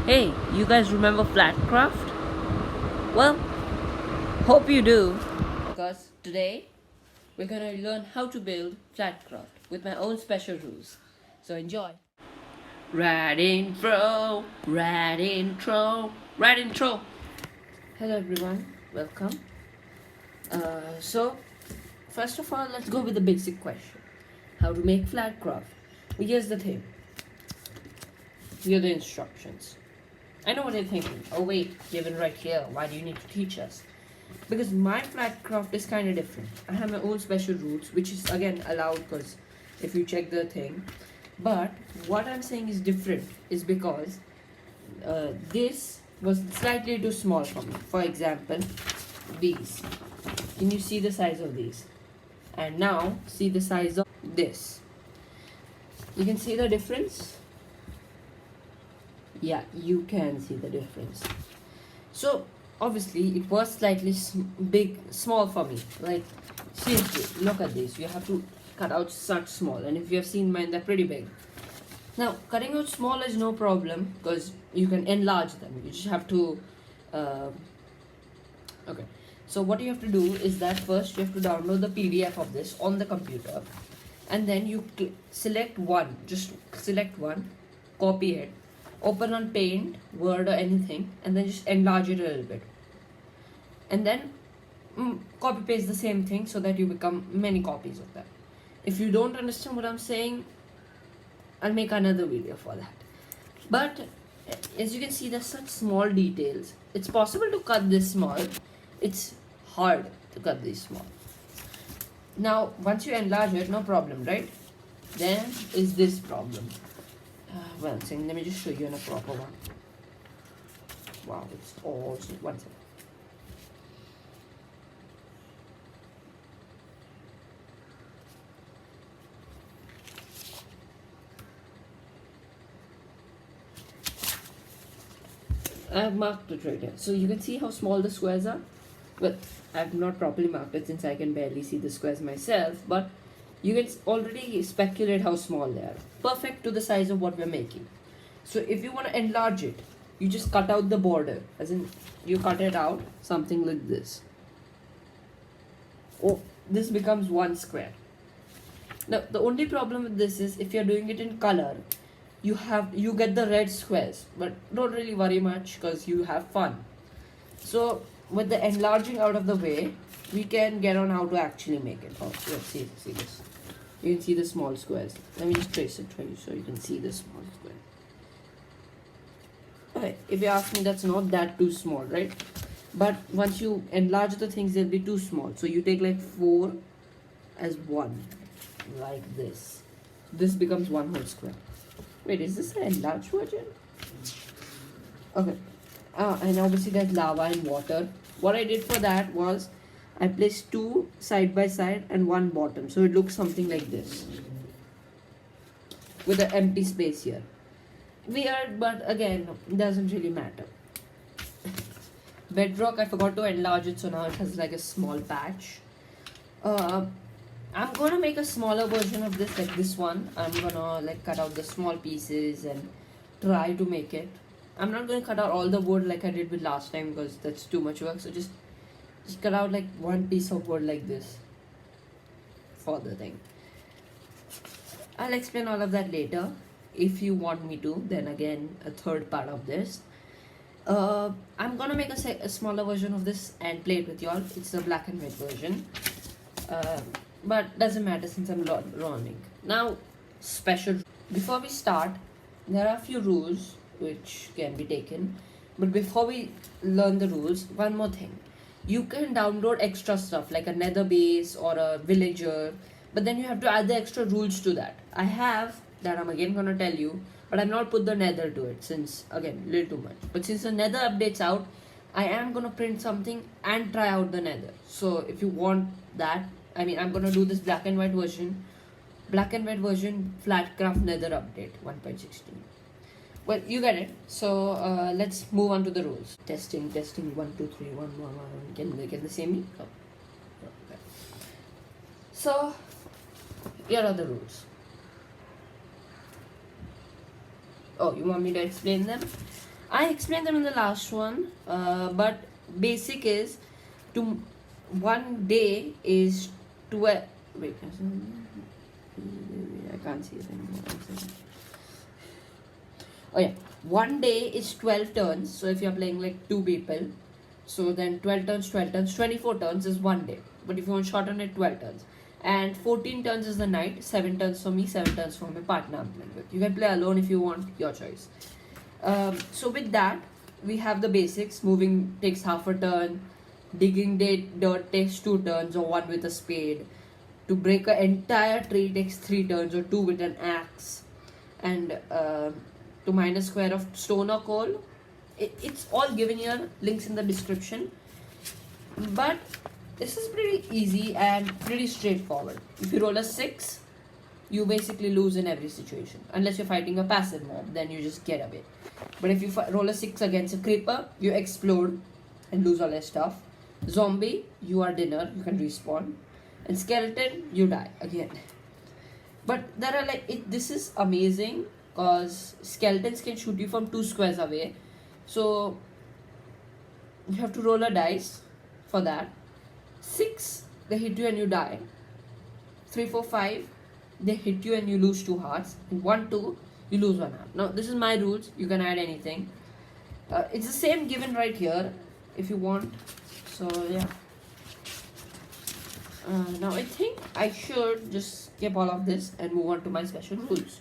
Hey, you guys remember Flatcraft? Well, hope you do. Because today we're gonna learn how to build Flatcraft with my own special rules. So enjoy. Right intro, right intro, right intro. Hello everyone, welcome. So first of all, let's go with the basic question: how to make Flatcraft? Well, here's the thing. Here are the instructions. I know what you're thinking. Oh wait, given right here. Why do you need to teach us? Because my Flatcraft is kind of different. I have my own special rules, which is again allowed because if you check the thing. But what I'm saying is different is because this was slightly too small for me. For example, these. Can you see the size of these? And now see the size of this. You can see the difference? Yeah, you can see the difference. So obviously it was slightly small for me. Like seriously, look at this. You have to cut out such small, and if you have seen mine, they're pretty big. Now cutting out small is no problem because you can enlarge them. You just have to okay. So what you have to do is that first you have to download the PDF of this on the computer, and then you select one. Just select one, copy it, open on Paint, Word or anything, and then just enlarge it a little bit, and then copy paste the same thing so that you become many copies of that. If you don't understand what I'm saying, I'll make another video for that. But as you can see, there's such small details. It's possible to cut this small. It's hard to cut this small. Now once you enlarge it, no problem, right? Then is this problem. One second, let me just show you in a proper one. Wow, it's all one second. I have marked it right here. So you can see how small the squares are. Well, I have not properly marked it since I can barely see the squares myself, but you can already speculate how small they are. Perfect to the size of what we're making. So if you want to enlarge it, you just cut out the border, as in you cut it out, something like this. Oh, this becomes one square. Now the only problem with this is if you're doing it in color, you get the red squares, but don't really worry much because you have fun. So with the enlarging out of the way, we can get on how to actually make it. Oh, let's see this. You can see the small squares. Let me just trace it for you so you can see the small square. Okay, if you ask me, that's not that too small, right? But once you enlarge the things, they'll be too small. So you take like 4 as 1, like this. This becomes one whole square. Wait, is this an enlarged version? Okay. And obviously there's lava and water. What I did for that was I placed 2 side by side and 1 bottom, so it looks something like this with an empty space here. Weird, but again, doesn't really matter. Bedrock, I forgot to enlarge it, so now it has like a small patch. I'm gonna make a smaller version of this, like this one. I'm gonna like cut out the small pieces and try to make it. I'm not gonna cut out all the wood like I did with last time because that's too much work. So just cut out like one piece of wood like this for the thing. I'll explain all of that later if you want me to. Then again, a third part of this. I'm gonna make a smaller version of this and play it with y'all. It's a black and white version. But doesn't matter since I'm running. Now, special. Before we start, there are a few rules which can be taken. But before we learn the rules, one more thing. You can download extra stuff like a nether base or a villager, but then you have to add the extra rules to that. I have that I'm again gonna tell you, but I've not put the nether to it since again little too much. But since the nether update's out, I am gonna print something and try out the nether. So if you want that, I mean, I'm gonna do this black and white version Flatcraft nether update 1.16. Well, you get it. So let's move on to the rules. Testing 1 2 3 1 1 1. Can they get the same? Oh. Okay. So here are the rules. Oh, you want me to explain them? I explained them in the last one, but basic is to one day is 12. Wait, I can't see it anymore. Oh yeah, one day is 12 turns. So if you're playing like 2 people, so then 12 turns, 12 turns, 24 turns is one day. But if you want to shorten it, 12 turns. And 14 turns is the night, 7 turns for me, 7 turns for my partner I'm playing with. You can play alone if you want, your choice. So with that, we have the basics. Moving takes half a turn. Digging dirt takes 2 turns or 1 with a spade. To break an entire tree takes 3 turns or 2 with an axe. And to mine a square of stone or coal, it's all given here, links in the description. But this is pretty easy and pretty straightforward. If you roll a 6, you basically lose in every situation. Unless you're fighting a passive mob, then you just get away. But if you roll a 6 against a creeper, you explode and lose all your stuff. Zombie, you are dinner, you can respawn. And skeleton, you die again. But there are this is amazing because skeletons can shoot you from 2 squares away. So you have to roll a dice for that. 6, they hit you and you die. 3, 4, 5, they hit you and you lose 2 hearts. And 1, 2, you lose 1 heart. Now this is my rules. You can add anything. It's the same given right here if you want. So yeah. Now I think I should just skip all of this and move on to my special rules.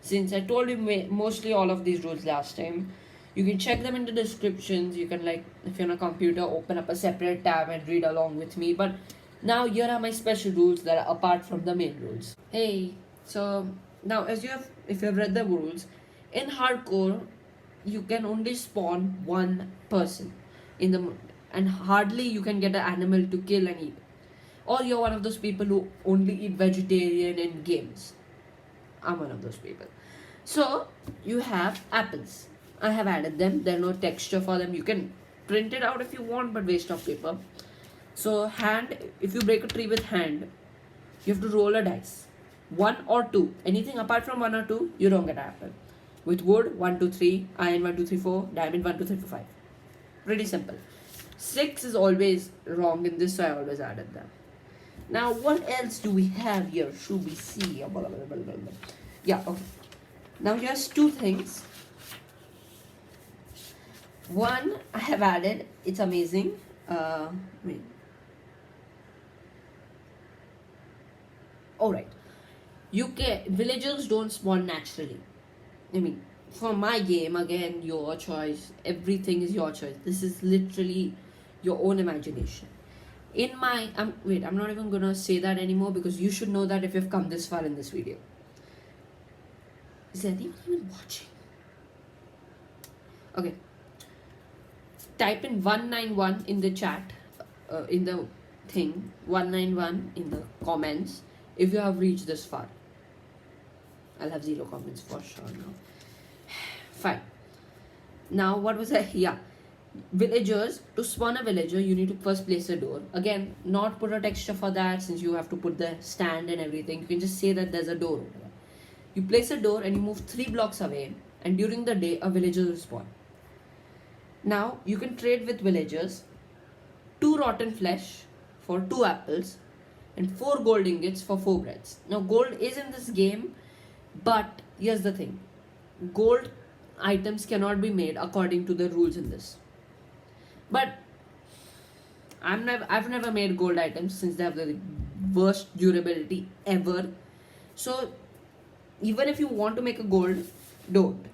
Since I told you mostly all of these rules last time, you can check them in the descriptions. You can if you're on a computer, open up a separate tab and read along with me. But now here are my special rules that are apart from the main rules. Hey, so now if you have read the rules, in hardcore, you can only spawn 1 person in the and hardly you can get an animal to kill and eat. Or you're one of those people who only eat vegetarian in games. I'm one of those people. So you have apples. I have added them. There's no texture for them. You can print it out if you want, but waste of paper. So hand, if you break a tree with hand, you have to roll a dice. 1 or 2. Anything apart from 1 or 2, you don't get an apple. With wood, 1, 2, 3. Iron, 1, 2, 3, 4. Diamond, 1, 2, 3, 4, 5. Pretty simple. 6 is always wrong in this, so I always added them. Now, what else do we have here? Should we see? Yeah, okay. Now, here's 2 things. One, I have added. It's amazing. Wait. Alright. Villagers don't spawn naturally. I mean, for my game, again, your choice. Everything is your choice. This is literally your own imagination. I'm not even gonna say that anymore because you should know that if you've come this far in this video. Is anyone even watching? Okay. Type in 191 in the chat, in the thing, 191 in the comments if you have reached this far. I'll have 0 comments for sure now. Fine. Now, what was that? Yeah. Villagers, to spawn a villager, you need to first place a door. Again, not put a texture for that since you have to put the stand and everything. You can just say that there's a door over there. You place a door and you move 3 blocks away, and during the day, a villager will spawn. Now, you can trade with villagers 2 rotten flesh for 2 apples and 4 gold ingots for 4 breads. Now, gold is in this game, but here's the thing. Gold items cannot be made according to the rules in this. But I've never made gold items since they have the worst durability ever. So even if you want to make a gold, don't.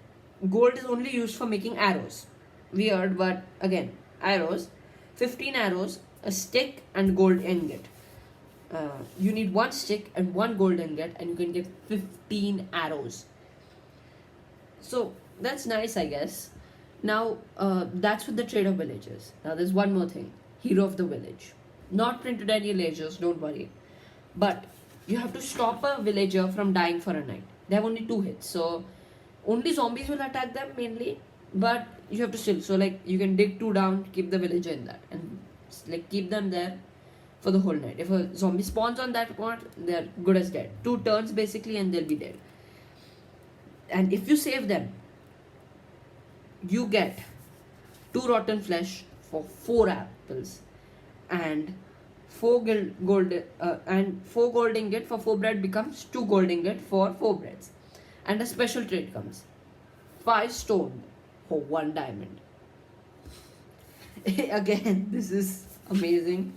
Gold is only used for making arrows. Weird, but again, arrows. 15 arrows, a stick, and gold ingot. You need 1 stick and 1 gold ingot, and you can get 15 arrows. So that's nice, I guess. Now, that's with the trade of villagers. Now, there's one more thing. Hero of the village. Not printed any villagers, don't worry. But you have to stop a villager from dying for a night. They have only 2 hits. So, only zombies will attack them mainly. But you have to still. So, you can dig 2 down, keep the villager in that. And, keep them there for the whole night. If a zombie spawns on that point, they're good as dead. 2 turns basically and they'll be dead. And if you save them, you get 2 rotten flesh for 4 apples, and 4 gold ingot for 4 bread becomes 2 gold ingot for 4 breads. And a special trait comes: 5 stone for 1 diamond. Again, this is amazing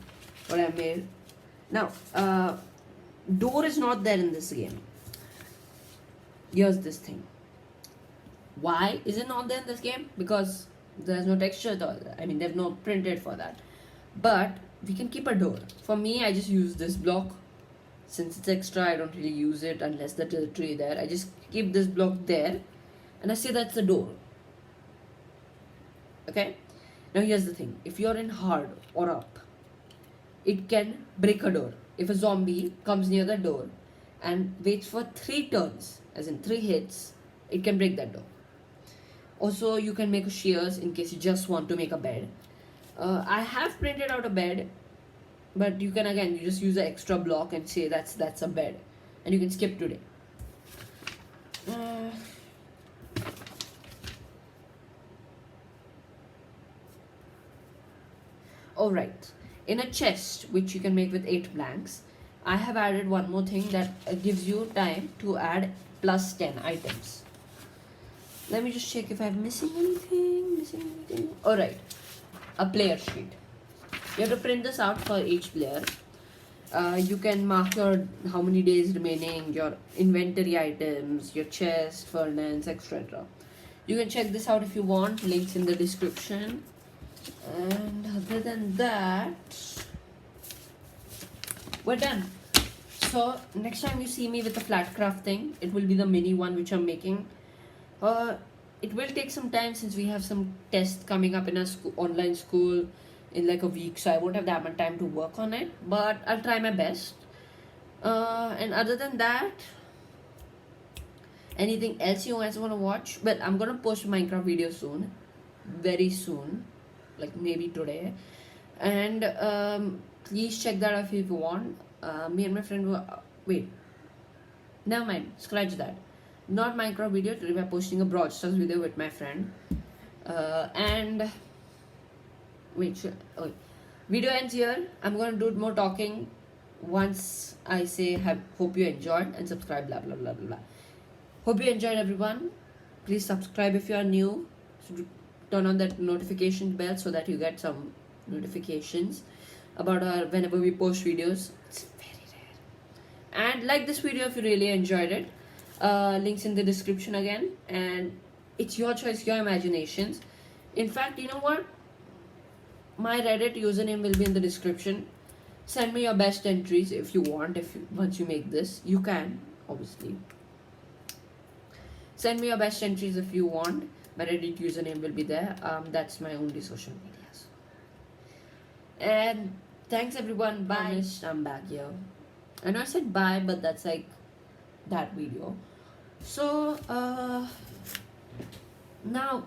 what I made. Now, door is not there in this game. Here's this thing. Why is it not there in this game? Because there's no texture at all. I mean, they've not printed for that. But we can keep a door. For me, I just use this block. Since it's extra, I don't really use it unless there's a tree there. I just keep this block there, and I say that's the door. Okay? Now here's the thing. If you're in hard or up, it can break a door. If a zombie comes near the door and waits for 3 turns, as in 3 hits, it can break that door. Also, you can make shears in case you just want to make a bed. I have printed out a bed, but you can, again, you just use an extra block and say that's a bed, and you can skip today. Alright, in a chest which you can make with 8 blanks, I have added one more thing that gives you time to add plus 10 items. Let me just check if I'm missing anything. Alright, a player sheet. You have to print this out for each player. You can mark your how many days remaining, your inventory items, your chest, furnace, etc. You can check this out if you want. Links in the description. And other than that, we're done. So next time you see me with the Flatcraft thing, it will be the mini one which I'm making. It will take some time since we have some tests coming up in our online school in like a week, so I won't have that much time to work on it, but I'll try my best. And other than that, anything else you guys want to watch? Well, I'm gonna post Minecraft video soon, very soon, like maybe today. And please check that out if you want. Me and my friend were wait, never mind, scratch that. Not Minecraft video. Today we're posting a Brawl Stars video with my friend. And wait, video ends here. I'm gonna do more talking once I say hope you enjoyed and subscribe, blah blah blah blah blah. Hope you enjoyed, everyone. Please subscribe if you are new. So turn on that notification bell so that you get some notifications about our whenever we post videos. It's very rare. And like this video if you really enjoyed it. Links in the description again, and it's your choice, your imaginations. In fact, you know what, my Reddit username will be in the description. Send me your best entries if you want. Once you make this, you can obviously send me your best entries if you want. My Reddit username will be there. That's my only social medias. And thanks everyone. Bye. I'm back here. I know I said bye, but that's like that video. So now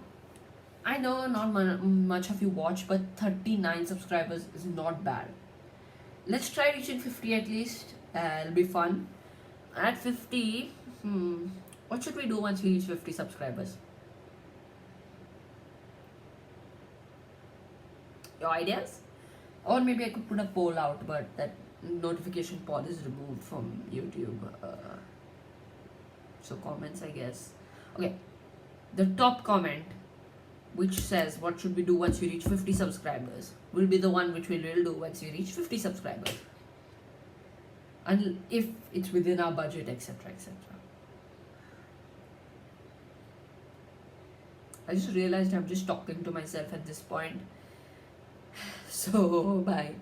I know not much of you watch, but 39 subscribers is not bad. Let's try reaching 50 at least. It'll be fun. At 50, what should we do once we reach 50 subscribers? Your ideas? Or maybe I could put a poll out, but that notification pod is removed from YouTube. So comments, I guess. Okay, the top comment which says what should we do once we reach 50 subscribers will be the one which we will do once we reach 50 subscribers, and if it's within our budget, etc, etc. I just realized I'm just talking to myself at this point. So bye.